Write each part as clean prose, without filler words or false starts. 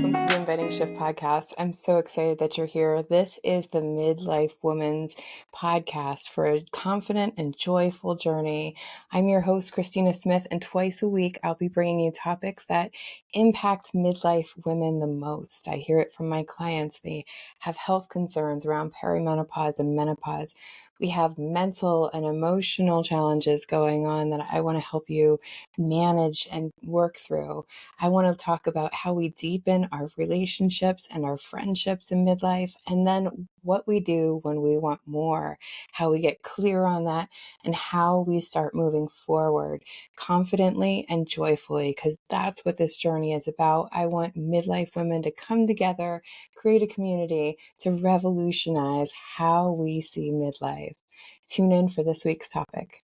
welcome to the Inviting Shift podcast. I'm so excited that you're here. This is the Midlife Woman's podcast for a confident and joyful journey. I'm your host, Christina Smith, and twice a week I'll be bringing you topics that impact midlife women the most. I hear it from my clients. They have health concerns around perimenopause and menopause. We have mental and emotional challenges going on that I want to help you manage and work through. I want to talk about how we deepen our relationships and our friendships in midlife, and then what we do when we want more, how we get clear on that, and how we start moving forward confidently and joyfully, because that's what this journey is about. I want midlife women to come together, create a community to revolutionize how we see midlife. Tune in for this week's topic.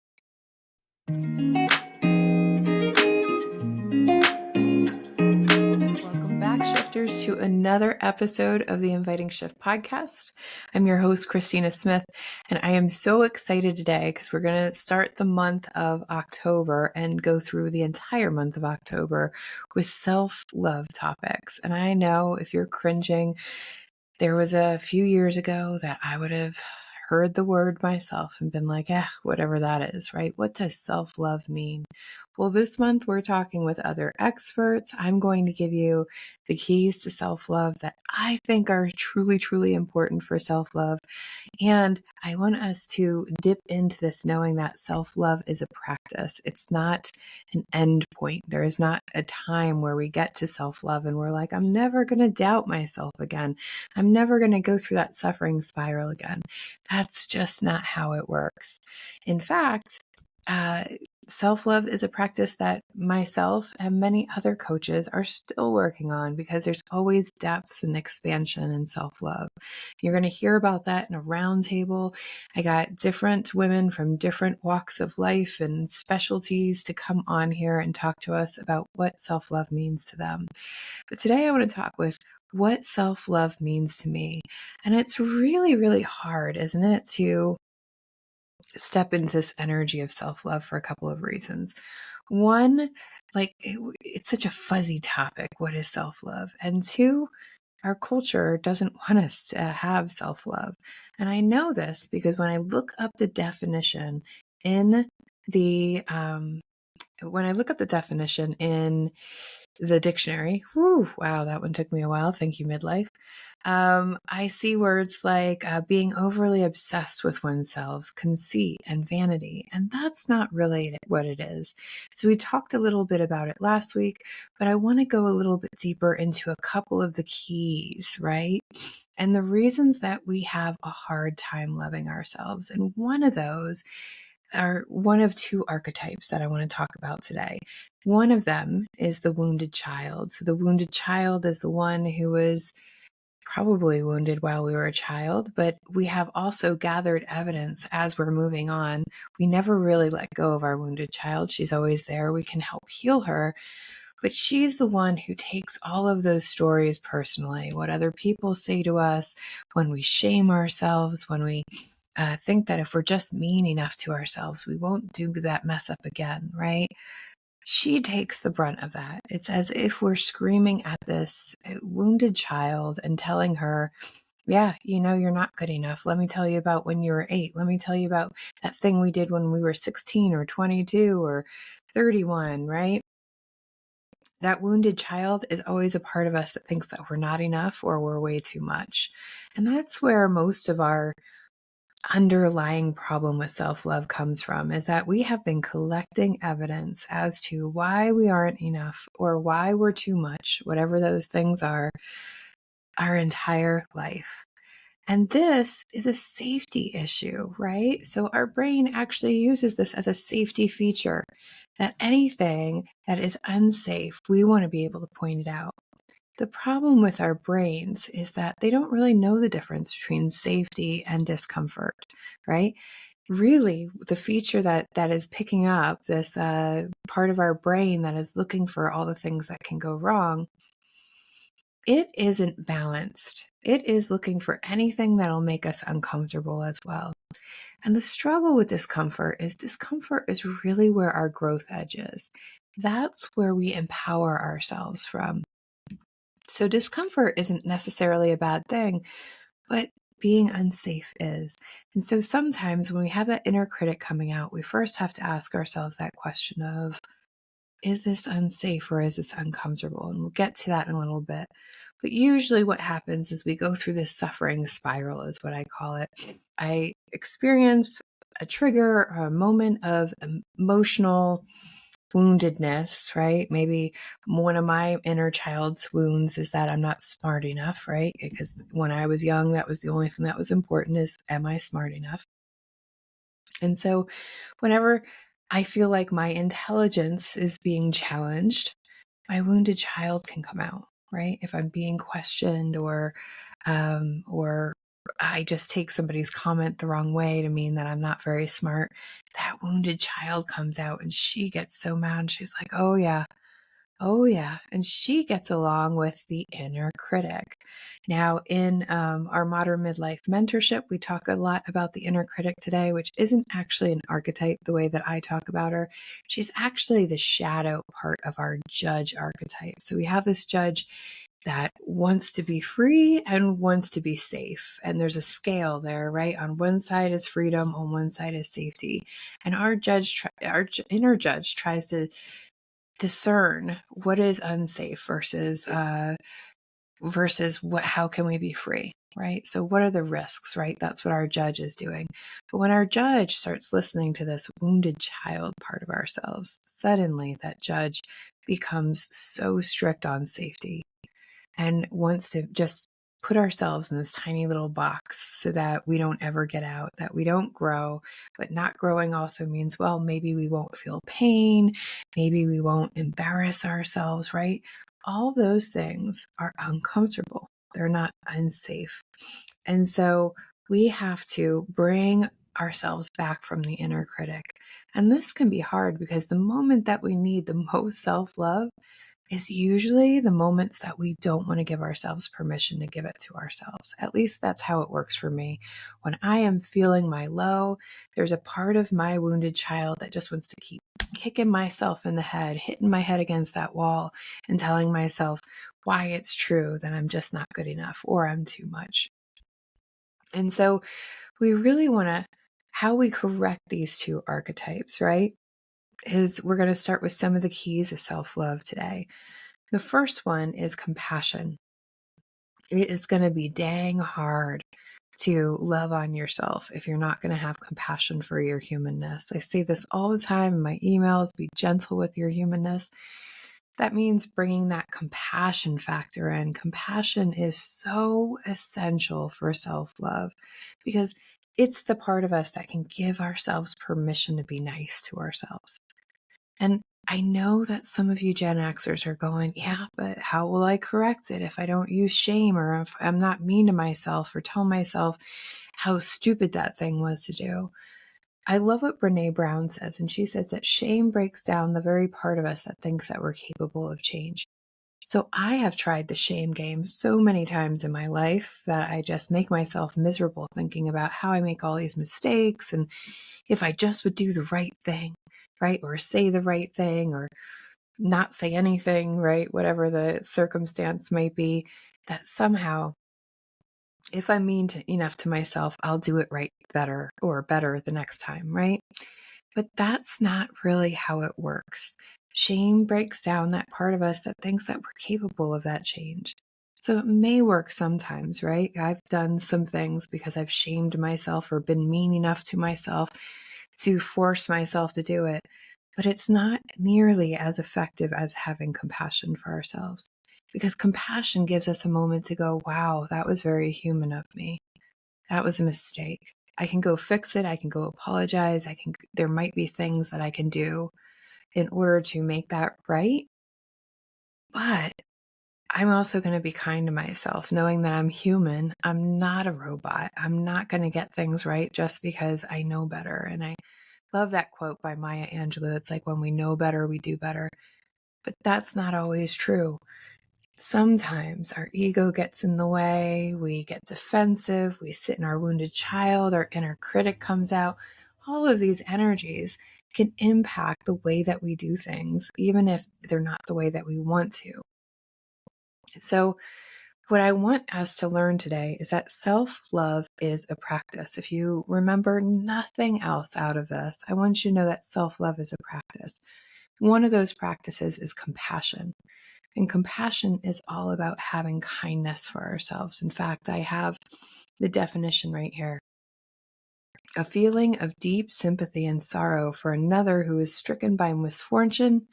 Welcome back, shifters, to another episode of the Inviting Shift podcast. I'm your host, Christina Smith, and I am so excited today because we're going to start the month of October and go through the entire month of October with self-love topics. And I know if you're cringing, there was a few years ago that I would have heard the word myself and been like, whatever that is, right? What does self-love mean? Well, this month we're talking with other experts. I'm going to give you the keys to self-love that I think are truly, truly important for self-love. And I want us to dip into this knowing that self-love is a practice. It's not an end point. There is not a time where we get to self-love and we're like, I'm never going to doubt myself again. I'm never going to go through that suffering spiral again. That's just not how it works. In fact, self-love is a practice that myself and many other coaches are still working on because there's always depths and expansion in self-love. You're going to hear about that in a roundtable. I got different women from different walks of life and specialties to come on here and talk to us about what self-love means to them. But today I want to talk with what self-love means to me. And it's really, really hard, isn't it, to step into this energy of self-love for a couple of reasons. One, it's such a fuzzy topic. What is self-love? And two, our culture doesn't want us to have self-love. And I know this because when I look up the definition in the dictionary, wow, that one took me a while. Thank you, midlife. I see words like being overly obsessed with oneself, conceit, and vanity, and that's not really what it is. So we talked a little bit about it last week, but I want to go a little bit deeper into a couple of the keys, right? And the reasons that we have a hard time loving ourselves. And one of those are one of two archetypes that I want to talk about today. One of them is the wounded child. So the wounded child is the one who was probably wounded while we were a child, but we have also gathered evidence as we're moving on. We never really let go of our wounded child. She's always there. We can help heal her, but she's the one who takes all of those stories personally, what other people say to us, when we shame ourselves, when we think that if we're just mean enough to ourselves, we won't do that mess up again, right? She takes the brunt of that. It's as if we're screaming at this wounded child and telling her, yeah, you're not good enough. Let me tell you about when you were 8. Let me tell you about that thing we did when we were 16 or 22 or 31, right? That wounded child is always a part of us that thinks that we're not enough or we're way too much. And that's where most of our underlying problem with self-love comes from, is that we have been collecting evidence as to why we aren't enough or why we're too much, whatever those things are, our entire life. And this is a safety issue, right? So our brain actually uses this as a safety feature, that anything that is unsafe, we want to be able to point it out. The problem with our brains is that they don't really know the difference between safety and discomfort, right? Really, the feature that is picking up this part of our brain that is looking for all the things that can go wrong, it isn't balanced. It is looking for anything that'll make us uncomfortable as well. And the struggle with discomfort is really where our growth edge is. That's where we empower ourselves from. So discomfort isn't necessarily a bad thing, but being unsafe is. And so sometimes when we have that inner critic coming out, we first have to ask ourselves that question of, is this unsafe or is this uncomfortable? And we'll get to that in a little bit. But usually what happens is we go through this suffering spiral, is what I call it. I experience a trigger or a moment of emotional woundedness, right? Maybe one of my inner child's wounds is that I'm not smart enough, right? Because when I was young, that was the only thing that was important is, am I smart enough? And so whenever I feel like my intelligence is being challenged, my wounded child can come out, right? If I'm being questioned or I just take somebody's comment the wrong way to mean that I'm not very smart, that wounded child comes out and she gets so mad. She's like, oh yeah, oh, yeah. And she gets along with the inner critic. Now, in our modern midlife mentorship, we talk a lot about the inner critic today, which isn't actually an archetype the way that I talk about her. She's actually the shadow part of our judge archetype. So we have this judge that wants to be free and wants to be safe. And there's a scale there, right? On one side is freedom, on one side is safety. And our inner judge tries to discern what is unsafe versus what how can we be free, right? So what are the risks, right? That's what our judge is doing. But when our judge starts listening to this wounded child part of ourselves, suddenly that judge becomes so strict on safety and wants to just put ourselves in this tiny little box so that we don't ever get out, that we don't grow. But not growing also means, well, maybe we won't feel pain, maybe we won't embarrass ourselves, right? All those things are uncomfortable. They're not unsafe. And so we have to bring ourselves back from the inner critic. And this can be hard because the moment that we need the most self love is usually the moments that we don't want to give ourselves permission to give it to ourselves. At least that's how it works for me. When I am feeling my low, there's a part of my wounded child that just wants to keep kicking myself in the head, hitting my head against that wall, and telling myself why it's true that I'm just not good enough or I'm too much. And so we really want to, how we correct these two archetypes, right? Is we're going to start with some of the keys of self love today. The first one is compassion. It is going to be dang hard to love on yourself if you're not going to have compassion for your humanness. I say this all the time in my emails, be gentle with your humanness. That means bringing that compassion factor in. Compassion is so essential for self-love because it's the part of us that can give ourselves permission to be nice to ourselves. And I know that some of you Gen Xers are going, yeah, but how will I correct it if I don't use shame or if I'm not mean to myself or tell myself how stupid that thing was to do? I love what Brene Brown says, and she says that shame breaks down the very part of us that thinks that we're capable of change. So I have tried the shame game so many times in my life that I just make myself miserable thinking about how I make all these mistakes and if I just would do the right thing, right? Or say the right thing or not say anything, right? Whatever the circumstance might be, that somehow if I'm enough to myself, I'll do it right better or better the next time, right? But that's not really how it works. Shame breaks down that part of us that thinks that we're capable of that change. So it may work sometimes, right? I've done some things because I've shamed myself or been mean enough to myself to force myself to do it. But it's not nearly as effective as having compassion for ourselves. Because compassion gives us a moment to go, wow, that was very human of me. That was a mistake. I can go fix it. I can go apologize. There might be things that I can do in order to make that right. But I'm also going to be kind to myself, knowing that I'm human. I'm not a robot. I'm not going to get things right just because I know better. And I love that quote by Maya Angelou. It's like when we know better, we do better. But that's not always true. Sometimes our ego gets in the way, we get defensive, we sit in our wounded child, our inner critic comes out. All of these energies can impact the way that we do things, even if they're not the way that we want to. So, what I want us to learn today is that self love is a practice. If you remember nothing else out of this, I want you to know that self love is a practice. One of those practices is compassion. And compassion is all about having kindness for ourselves. In fact, I have the definition right here: a feeling of deep sympathy and sorrow for another who is stricken by misfortune,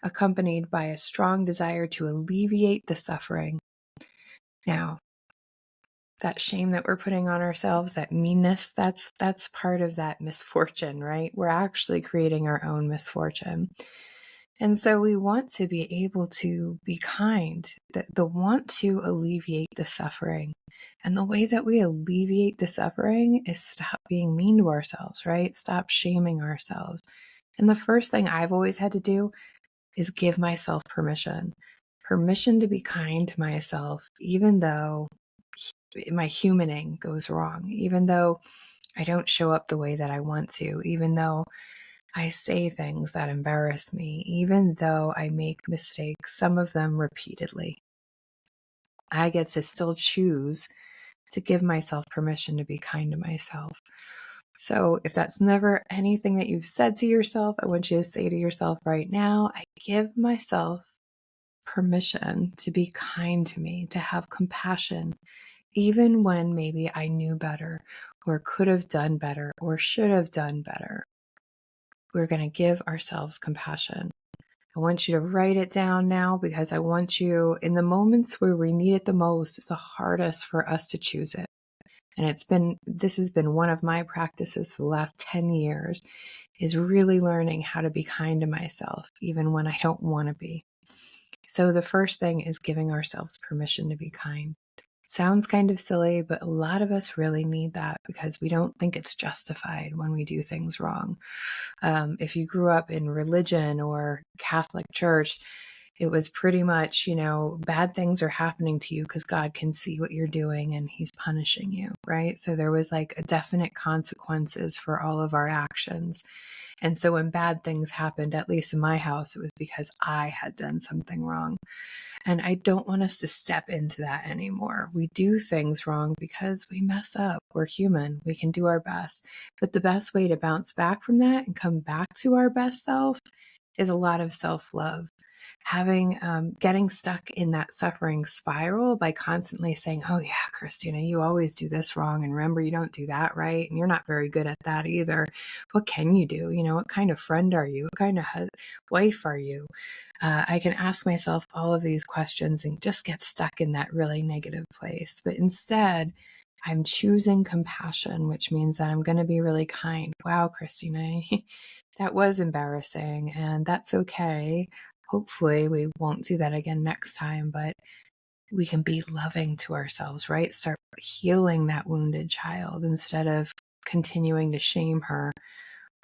accompanied by a strong desire to alleviate the suffering. Now, that shame that we're putting on ourselves, that meanness, that's part of that misfortune, right? We're actually creating our own misfortune. And so we want to be able to be kind, the want to alleviate the suffering. And the way that we alleviate the suffering is stop being mean to ourselves, right? Stop shaming ourselves. And the first thing I've always had to do is give myself permission to be kind to myself, even though my humaning goes wrong, even though I don't show up the way that I want to, even though I say things that embarrass me, even though I make mistakes, some of them repeatedly. I get to still choose to give myself permission to be kind to myself. So if that's never anything that you've said to yourself, I want you to say to yourself right now, I give myself permission to be kind to me, to have compassion, even when maybe I knew better or could have done better or should have done better. We're going to give ourselves compassion. I want you to write it down now, because I want you, in the moments where we need it the most, it's the hardest for us to choose it. And this has been one of my practices for the last 10 years, is really learning how to be kind to myself, even when I don't want to be. So the first thing is giving ourselves permission to be kind. Sounds kind of silly, but a lot of us really need that because we don't think it's justified when we do things wrong. If you grew up in religion or Catholic church, it was pretty much, bad things are happening to you because God can see what you're doing and he's punishing you, right? So there was like a definite consequences for all of our actions. And so when bad things happened, at least in my house, it was because I had done something wrong. And I don't want us to step into that anymore. We do things wrong because we mess up. We're human. We can do our best. But the best way to bounce back from that and come back to our best self is a lot of self-love. Getting stuck in that suffering spiral by constantly saying, oh yeah, Christina, you always do this wrong. And remember, you don't do that right. And you're not very good at that either. What can you do? What kind of friend are you? What kind of wife are you? I can ask myself all of these questions and just get stuck in that really negative place. But instead, I'm choosing compassion, which means that I'm going to be really kind. Wow, Christina, that was embarrassing, and that's okay. Hopefully, we won't do that again next time, but we can be loving to ourselves, right? Start healing that wounded child instead of continuing to shame her.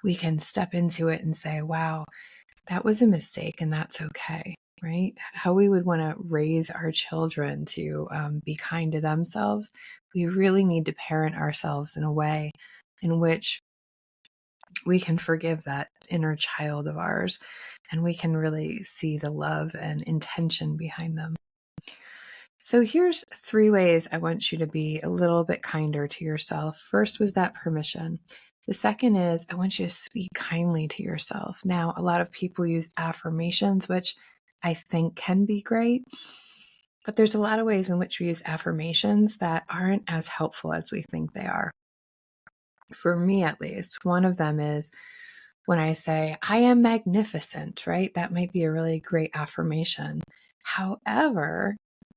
We can step into it and say, wow, that was a mistake and that's okay, right? How we would want to raise our children to be kind to themselves. We really need to parent ourselves in a way in which we can forgive that inner child of ours and we can really see the love and intention behind them. So here's 3 ways I want you to be a little bit kinder to yourself. First was that permission. The second is I want you to speak kindly to yourself. Now, a lot of people use affirmations, which I think can be great, but there's a lot of ways in which we use affirmations that aren't as helpful as we think they are. For me, at least, one of them is when I say, I am magnificent, right? That might be a really great affirmation. However,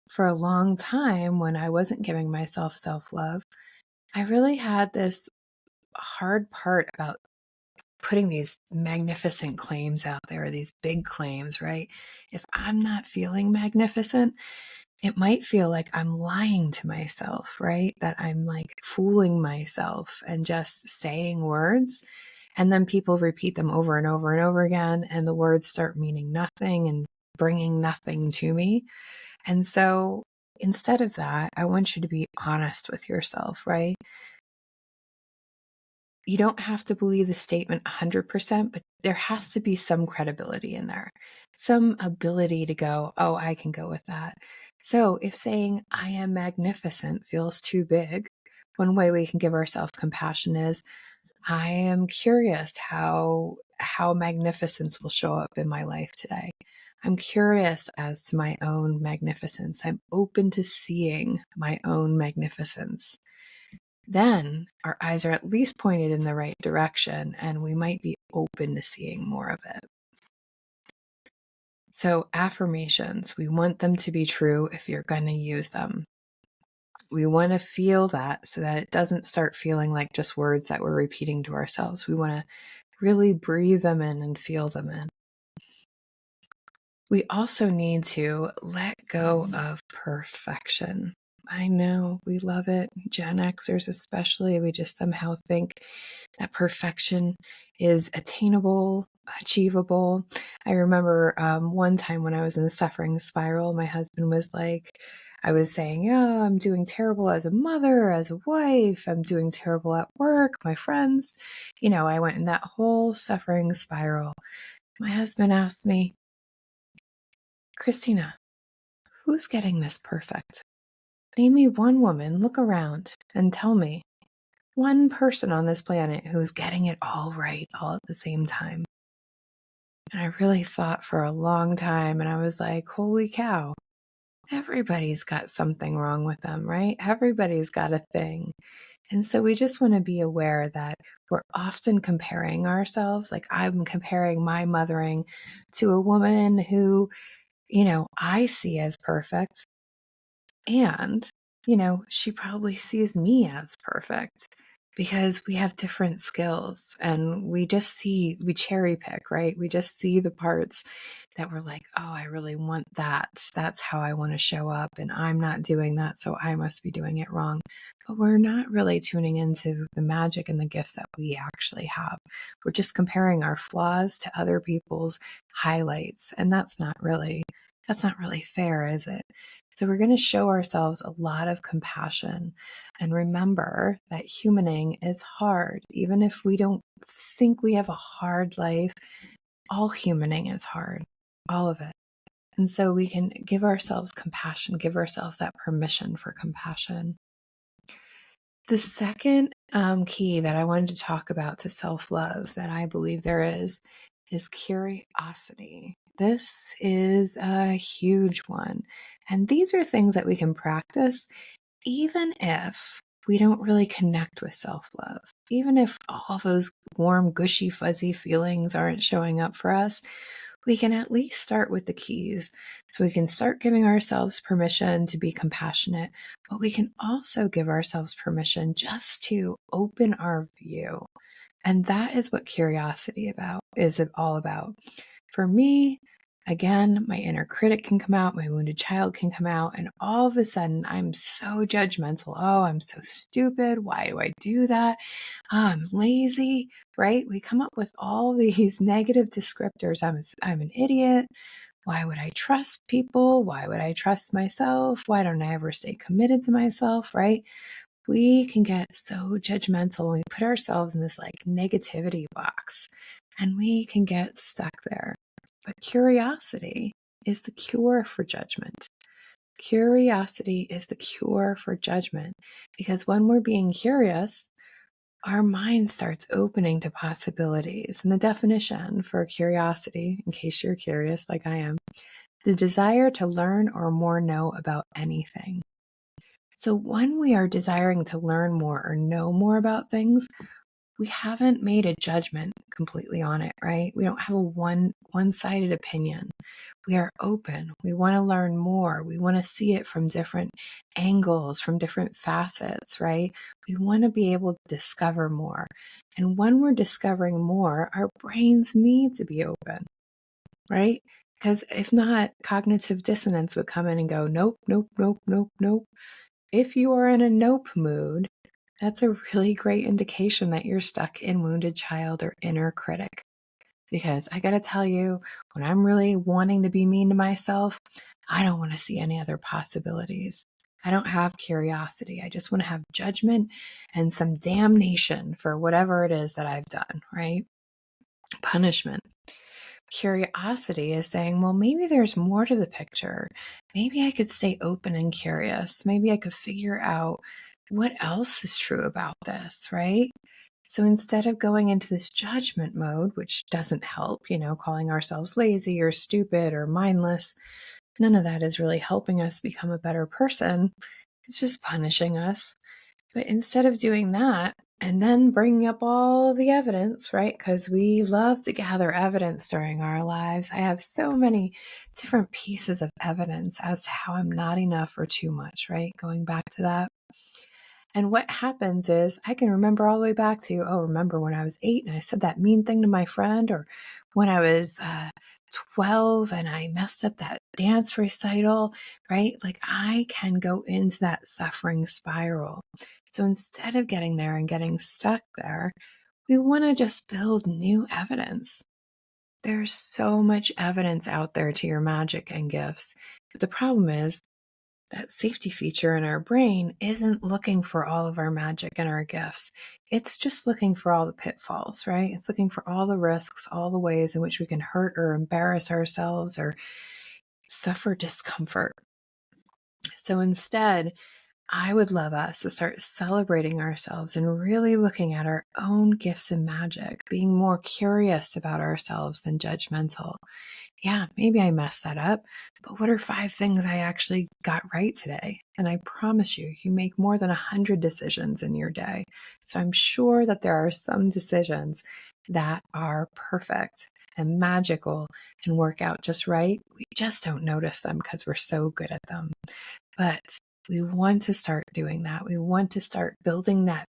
for a long time, when I wasn't giving myself self-love, I really had this hard part about putting these magnificent claims out there, these big claims, right? If I'm not feeling magnificent, it might feel like I'm lying to myself, right? That I'm like fooling myself and just saying words. And then people repeat them over and over and over again, and the words start meaning nothing and bringing nothing to me. And so instead of that, I want you to be honest with yourself, right? You don't have to believe the statement 100%, but there has to be some credibility in there, some ability to go, oh, I can go with that. So if saying, I am magnificent feels too big, one way we can give ourselves compassion is, I am curious how magnificence will show up in my life today. I'm curious as to my own magnificence. I'm open to seeing my own magnificence. Then our eyes are at least pointed in the right direction, and we might be open to seeing more of it. So, affirmations, we want them to be true if you're going to use them. We want to feel that so that it doesn't start feeling like just words that we're repeating to ourselves. We want to really breathe them in and feel them in. We also need to let go of perfection. I know we love it. Gen Xers, especially, we just somehow think that perfection is attainable, achievable. I remember one time when I was in the suffering spiral, my husband was like, I was saying, yeah, I'm doing terrible as a mother, as a wife. I'm doing terrible at work, my friends. I went in that whole suffering spiral. My husband asked me, Christina, who's getting this perfect? Name me one woman, look around, and tell me one person on this planet who's getting it all right all at the same time. And I really thought for a long time, and I was like, holy cow, everybody's got something wrong with them, right? Everybody's got a thing. And so we just want to be aware that we're often comparing ourselves. Like I'm comparing my mothering to a woman who, I see as perfect. And, she probably sees me as perfect because we have different skills and we cherry pick, right? We just see the parts that we're like, oh, I really want that. That's how I want to show up. And I'm not doing that. So I must be doing it wrong. But we're not really tuning into the magic and the gifts that we actually have. We're just comparing our flaws to other people's highlights. And that's not really fair, is it? So we're going to show ourselves a lot of compassion and remember that humaning is hard. Even if we don't think we have a hard life, all humaning is hard, all of it. And so we can give ourselves compassion, give ourselves that permission for compassion. The second key that I wanted to talk about to self-love that I believe there is curiosity. This is a huge one. And these are things that we can practice even if we don't really connect with self-love. Even if all those warm, gushy, fuzzy feelings aren't showing up for us, we can at least start with the keys. So we can start giving ourselves permission to be compassionate, but we can also give ourselves permission just to open our view. And that is what curiosity is all about. For me, again, my inner critic can come out, my wounded child can come out, and all of a sudden I'm so judgmental. Oh, I'm so stupid. Why do I do that? Oh, I'm lazy, right? We come up with all these negative descriptors. I'm an idiot. Why would I trust people? Why would I trust myself? Why don't I ever stay committed to myself, right? We can get so judgmental. We put ourselves in this like negativity box and we can get stuck there. But curiosity is the cure for judgment. Curiosity is the cure for judgment because when we're being curious, our mind starts opening to possibilities. And the definition for curiosity, in case you're curious like I am, the desire to learn or more know about anything. So when we are desiring to learn more or know more about things, we haven't made a judgment completely on it, right? We don't have a one-sided opinion. We are open. We want to learn more. We want to see it from different angles, from different facets, right? We want to be able to discover more. And when we're discovering more, our brains need to be open, right? Because if not, cognitive dissonance would come in and go, nope, nope, nope, nope, nope. If you are in a nope mood, that's a really great indication that you're stuck in wounded child or inner critic. Because I got to tell you, when I'm really wanting to be mean to myself, I don't want to see any other possibilities. I don't have curiosity. I just want to have judgment and some damnation for whatever it is that I've done, right? Punishment. Curiosity is saying, well, maybe there's more to the picture. Maybe I could stay open and curious. Maybe I could figure out what else is true about this, right? So instead of going into this judgment mode, which doesn't help, calling ourselves lazy or stupid or mindless, none of that is really helping us become a better person. It's just punishing us. But instead of doing that and then bringing up all the evidence, right? Because we love to gather evidence during our lives. I have so many different pieces of evidence as to how I'm not enough or too much, right? Going back to that. And what happens is I can remember all the way back to, remember when I was 8 and I said that mean thing to my friend, or when I was 12 and I messed up that dance recital, right? Like I can go into that suffering spiral. So instead of getting there and getting stuck there, we want to just build new evidence. There's so much evidence out there to your magic and gifts. But the problem is, that safety feature in our brain isn't looking for all of our magic and our gifts. It's just looking for all the pitfalls, right? It's looking for all the risks, all the ways in which we can hurt or embarrass ourselves or suffer discomfort. So instead, I would love us to start celebrating ourselves and really looking at our own gifts and magic, being more curious about ourselves than judgmental. Yeah, maybe I messed that up, but what are 5 things I actually got right today? And I promise you, you make more than 100 decisions in your day. So I'm sure that there are some decisions that are perfect and magical and work out just right. We just don't notice them because we're so good at them. But we want to start doing that. We want to start building that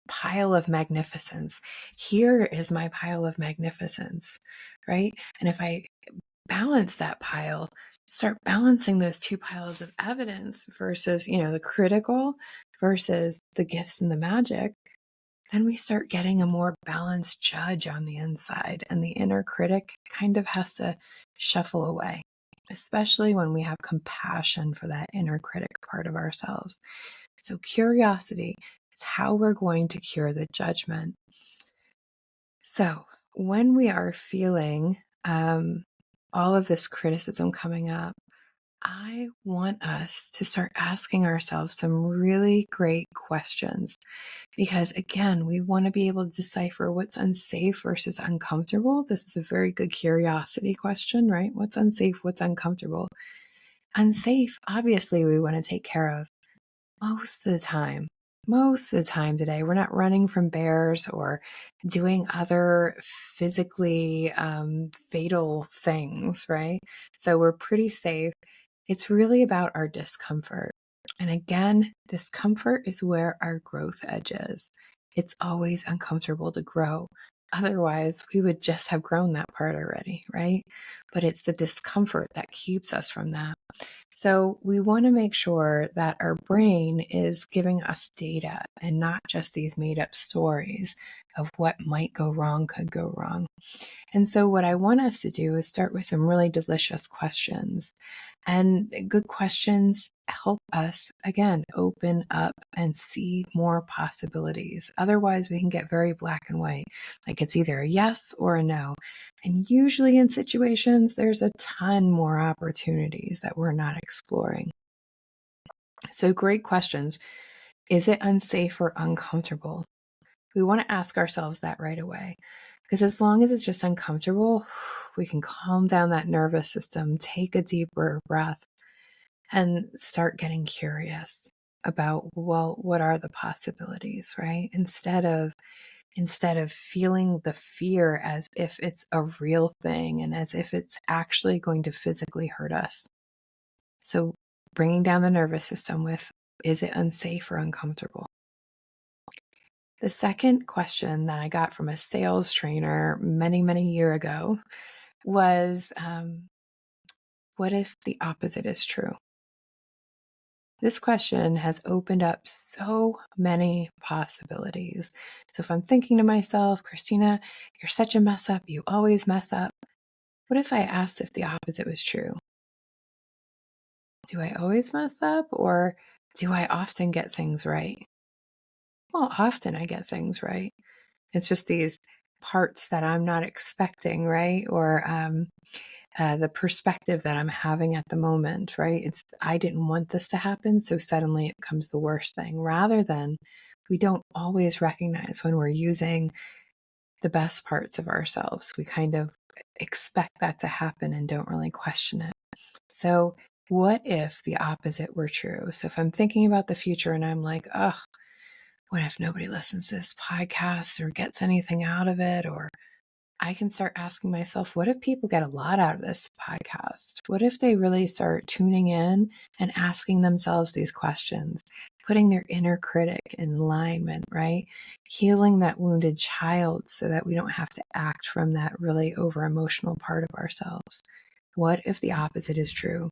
pile of magnificence. Here is my pile of magnificence, right? And if I balance that pile, start balancing those 2 piles of evidence versus, the critical versus the gifts and the magic, then we start getting a more balanced judge on the inside. And the inner critic kind of has to shuffle away, especially when we have compassion for that inner critic part of ourselves. So curiosity is how we're going to cure the judgment. So when we are feeling all of this criticism coming up, I want us to start asking ourselves some really great questions because, again, we want to be able to decipher what's unsafe versus uncomfortable. This is a very good curiosity question, right? What's unsafe? What's uncomfortable? Unsafe, obviously, we want to take care of most of the time. Most of the time today, we're not running from bears or doing other physically fatal things, right? So we're pretty safe. It's really about our discomfort. And again, discomfort is where our growth edge is. It's always uncomfortable to grow. Otherwise, we would just have grown that part already, right? But it's the discomfort that keeps us from that. So we want to make sure that our brain is giving us data and not just these made up stories of what might go wrong, could go wrong. And so what I want us to do is start with some really delicious questions. And good questions help us, again, open up and see more possibilities. Otherwise, we can get very black and white. Like it's either a yes or a no. And usually in situations, there's a ton more opportunities that we're not exploring. So great questions. Is it unsafe or uncomfortable? We want to ask ourselves that right away. Because as long as it's just uncomfortable, we can calm down that nervous system, take a deeper breath, and start getting curious about, well, what are the possibilities, right? Instead of feeling the fear as if it's a real thing and as if it's actually going to physically hurt us. So bringing down the nervous system with, is it unsafe or uncomfortable? The second question that I got from a sales trainer many, many years ago was, what if the opposite is true? This question has opened up so many possibilities. So if I'm thinking to myself, Christina, you're such a mess up, you always mess up. What if I asked if the opposite was true? Do I always mess up or do I often get things right? Well, often I get things right. It's just these parts that I'm not expecting, right? Or the perspective that I'm having at the moment, right? I didn't want this to happen, so suddenly it becomes the worst thing, rather than we don't always recognize when we're using the best parts of ourselves. We kind of expect that to happen and don't really question it. So, what if the opposite were true? So, if I'm thinking about the future and I'm like, oh, what if nobody listens to this podcast or gets anything out of it? Or I can start asking myself, what if people get a lot out of this podcast? What if they really start tuning in and asking themselves these questions, putting their inner critic in alignment, right? Healing that wounded child so that we don't have to act from that really over emotional part of ourselves. What if the opposite is true?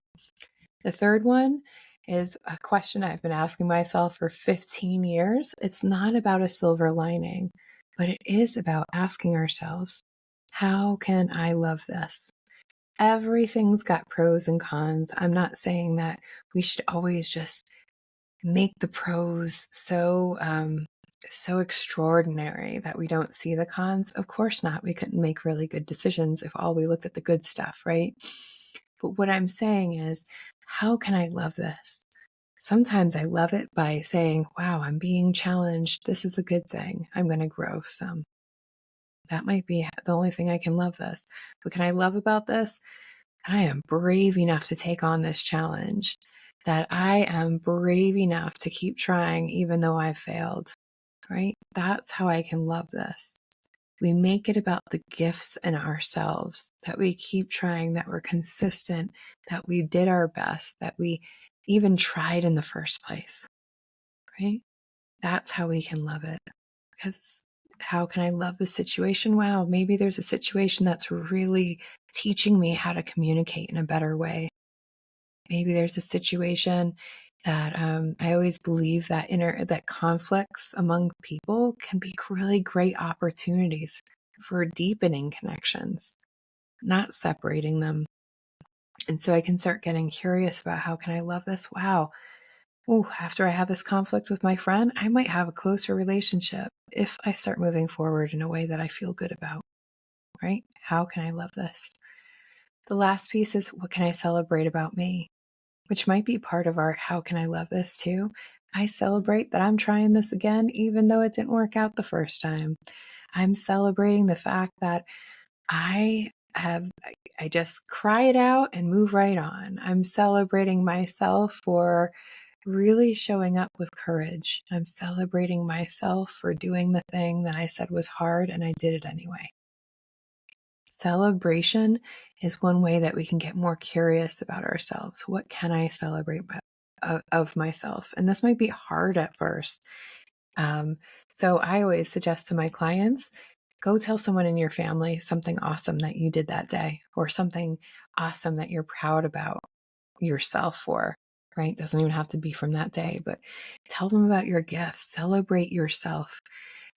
The third one is a question I've been asking myself for 15 years. It's not about a silver lining, but it is about asking ourselves, how can I love this? Everything's got pros and cons. I'm not saying that we should always just make the pros so extraordinary that we don't see the cons. Of course not. We couldn't make really good decisions if all we looked at the good stuff, right? But what I'm saying is, how can I love this? Sometimes I love it by saying, wow, I'm being challenged. This is a good thing. I'm going to grow some. That might be the only thing I can love this. What can I love about this? That I am brave enough to take on this challenge, that I am brave enough to keep trying even though I've failed, right? That's how I can love this. We make it about the gifts in ourselves, that we keep trying, that we're consistent, that we did our best, that we even tried in the first place, right? That's how we can love it. Because how can I love the situation? Wow, maybe there's a situation that's really teaching me how to communicate in a better way. Maybe there's a situation that I always believe that that conflicts among people can be really great opportunities for deepening connections, not separating them. And so I can start getting curious about, how can I love this? Wow. Oh, after I have this conflict with my friend, I might have a closer relationship if I start moving forward in a way that I feel good about, right? How can I love this? The last piece is, what can I celebrate about me? Which might be part of our how can I love this too. I celebrate that I'm trying this again, even though it didn't work out the first time. I'm celebrating the fact that I have, I just cry it out and move right on. I'm celebrating myself for really showing up with courage. I'm celebrating myself for doing the thing that I said was hard and I did it anyway. Celebration is one way that we can get more curious about ourselves. What can I celebrate of myself? And this might be hard at first. So I always suggest to my clients, go tell someone in your family something awesome that you did that day, or something awesome that you're proud about yourself for, right? Doesn't even have to be from that day, but tell them about your gifts, celebrate yourself.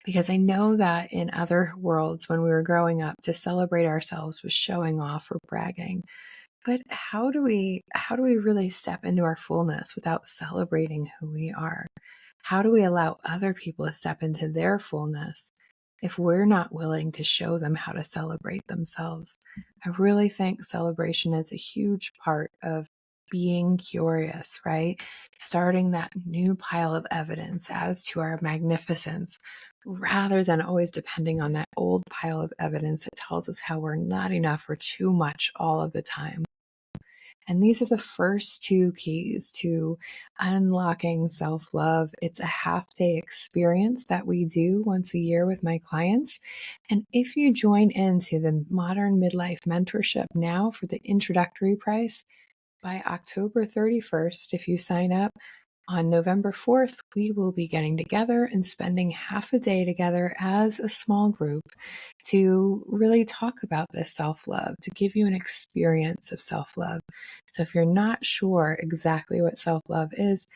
Because I know that in other worlds, when we were growing up, to celebrate ourselves was showing off or bragging. But how do we really step into our fullness without celebrating who we are? How do we allow other people to step into their fullness if we're not willing to show them how to celebrate themselves? I really think celebration is a huge part of being curious, right? Starting that new pile of evidence as to our magnificence, rather than always depending on that old pile of evidence that tells us how we're not enough or too much all of the time. And these are the first two keys to unlocking self love. It's a half day experience that we do once a year with my clients. And if you join into the Modern Midlife Mentorship now for the introductory price, by October 31st, if you sign up, on November 4th, we will be getting together and spending half a day together as a small group to really talk about this self-love, to give you an experience of self-love. So if you're not sure exactly what self-love is,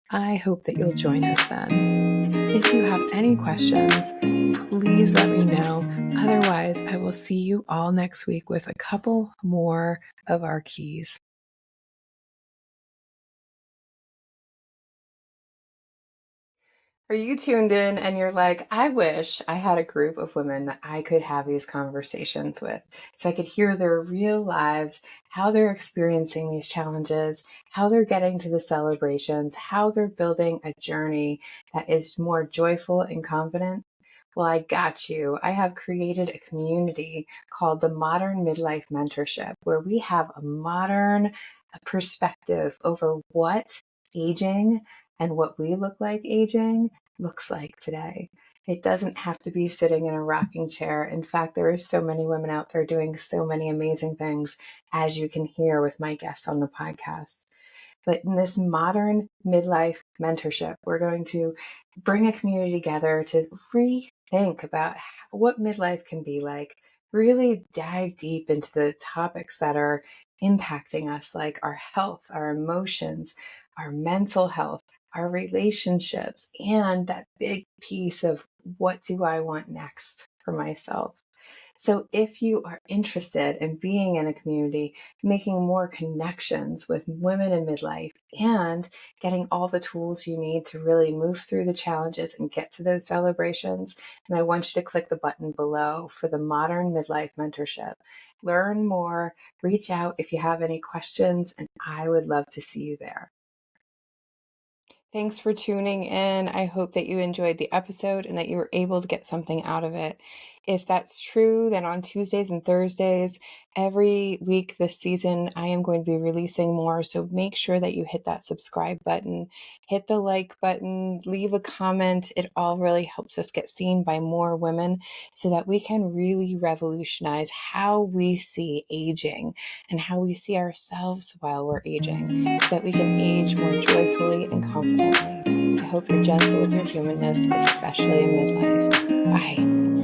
I hope that you'll join us then. If you have any questions, please let me know. Otherwise, I will see you all next week with a couple more of our keys. Are you tuned in and you're like, I wish I had a group of women that I could have these conversations with so I could hear their real lives, how they're experiencing these challenges, how they're getting to the celebrations, how they're building a journey that is more joyful and confident? Well, I got you. I have created a community called the Modern Midlife Mentorship, where we have a modern perspective over what aging and what we look like aging looks like today. It doesn't have to be sitting in a rocking chair. In fact, there are so many women out there doing so many amazing things, as you can hear with my guests on the podcast. But in this modern midlife mentorship, we're going to bring a community together to rethink about what midlife can be like, really dive deep into the topics that are impacting us, like our health, our emotions, our mental health, our relationships, and that big piece of what do I want next for myself. So, if you are interested in being in a community, making more connections with women in midlife, and getting all the tools you need to really move through the challenges and get to those celebrations, then I want you to click the button below for the Modern Midlife Mentorship. Learn more, reach out if you have any questions, and I would love to see you there. Thanks for tuning in. I hope that you enjoyed the episode and that you were able to get something out of it. If that's true, then on Tuesdays and Thursdays, every week this season, I am going to be releasing more. So make sure that you hit that subscribe button, hit the like button, leave a comment. It all really helps us get seen by more women so that we can really revolutionize how we see aging and how we see ourselves while we're aging so that we can age more joyfully and confidently. I hope you're gentle with your humanness, especially in midlife. Bye.